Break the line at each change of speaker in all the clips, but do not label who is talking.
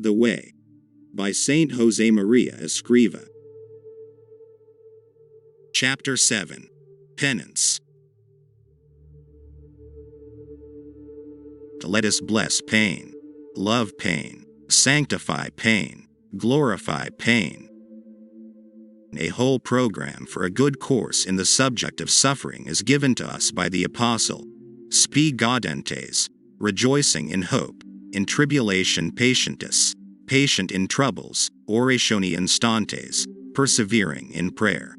the Way, by Saint Josemaria Escriva. Chapter 7. Penance. Let us bless pain, love pain, sanctify pain, glorify pain. A whole program for a good course in the subject of suffering is given to us by the Apostle. Spe gaudentes, rejoicing in hope, in tribulation patientis, patient in troubles, oratione instantes, persevering in prayer.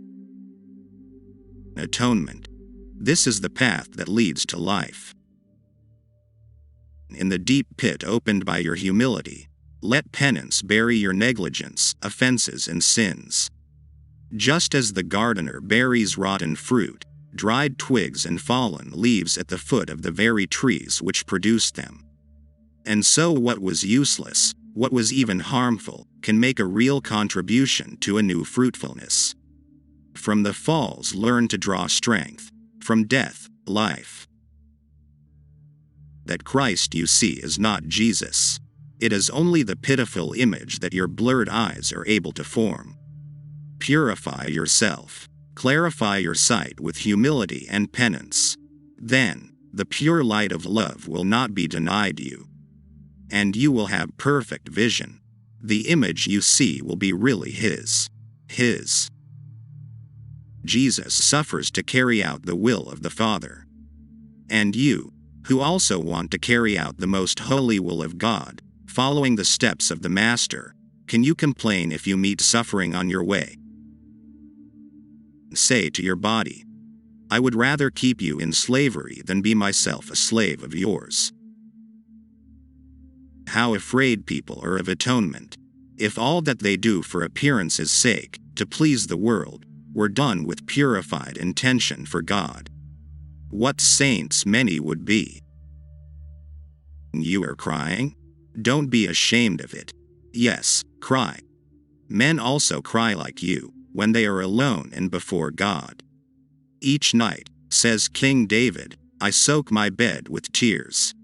Atonement. This is the path that leads to life. In the deep pit opened by your humility, let penance bury your negligence, offenses, and sins. Just as the gardener buries rotten fruit, dried twigs, and fallen leaves at the foot of the very trees which produced them. And so what was useless, what was even harmful, can make a real contribution to a new fruitfulness. From the falls learn to draw strength, from death, life. That Christ you see is not Jesus. It is only the pitiful image that your blurred eyes are able to form. Purify yourself, clarify your sight with humility and penance. Then, the pure light of love will not be denied you. And you will have perfect vision. The image you see will be really His. Jesus suffers to carry out the will of the Father. And you, who also want to carry out the most holy will of God, following the steps of the Master, can you complain if you meet suffering on your way? Say to your body, I would rather keep you in slavery than be myself a slave of yours. How afraid people are of atonement. If all that they do for appearance's sake, to please the world, were done with purified intention for God, what saints many would be. You are crying? Don't be ashamed of it. Yes, cry. Men also cry like you, when they are alone and before God. Each night, says King David, I soak my bed with tears.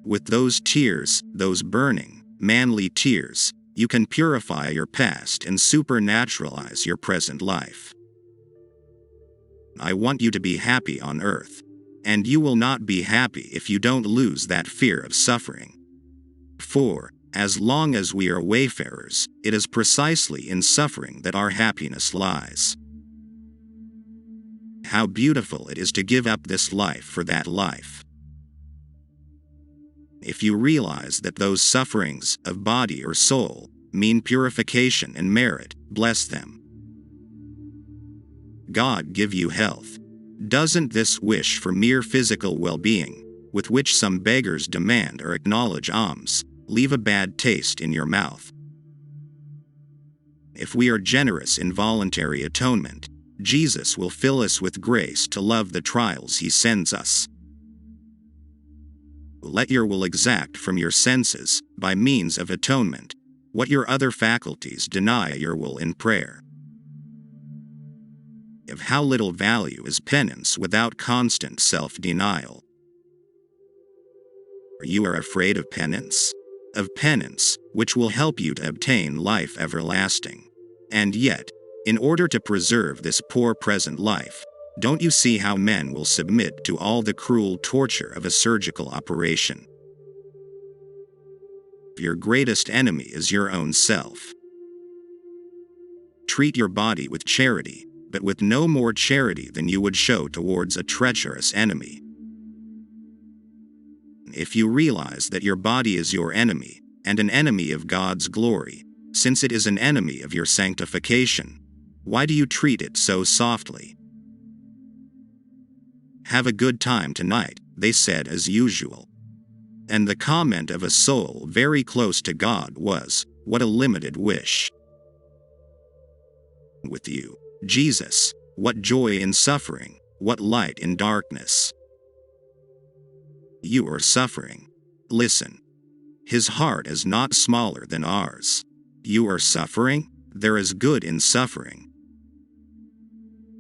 With those tears, those burning, manly tears, you can purify your past and supernaturalize your present life. I want you to be happy on earth. And you will not be happy if you don't lose that fear of suffering. For, as long as we are wayfarers, it is precisely in suffering that our happiness lies. How beautiful it is to give up this life for that life. If you realize that those sufferings, of body or soul, mean purification and merit, bless them. God give you health. Doesn't this wish for mere physical well-being, with which some beggars demand or acknowledge alms, leave a bad taste in your mouth? If we are generous in voluntary atonement, Jesus will fill us with grace to love the trials He sends us. Let your will exact from your senses, by means of atonement, what your other faculties deny your will in prayer. Of how little value is penance without constant self-denial. You are afraid of penance? Of penance, which will help you to obtain life everlasting. And yet, in order to preserve this poor present life, don't you see how men will submit to all the cruel torture of a surgical operation? Your greatest enemy is your own self. Treat your body with charity, but with no more charity than you would show towards a treacherous enemy. If you realize that your body is your enemy, and an enemy of God's glory, since it is an enemy of your sanctification, why do you treat it so softly? Have a good time tonight, they said as usual. And the comment of a soul very close to God was, what a limited wish. With you, Jesus, what joy in suffering, what light in darkness. You are suffering. Listen. His heart is not smaller than ours. You are suffering? There is good in suffering.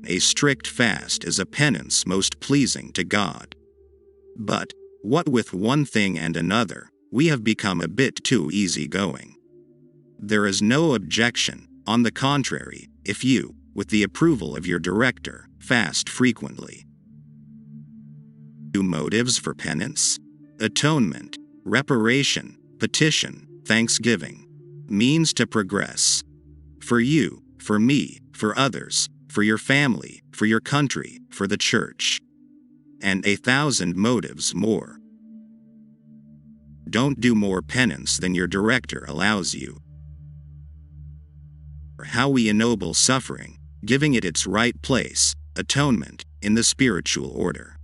A strict fast is a penance most pleasing to God. But, what with one thing and another, we have become a bit too easygoing. There is no objection, on the contrary, if you, with the approval of your director, fast frequently. 2 motives for penance: atonement, reparation, petition, thanksgiving. Means to progress. For you, for me, for others, for your family, for your country, for the church. And 1,000 motives more. Don't do more penance than your director allows you. How we ennoble suffering, giving it its right place, atonement, in the spiritual order.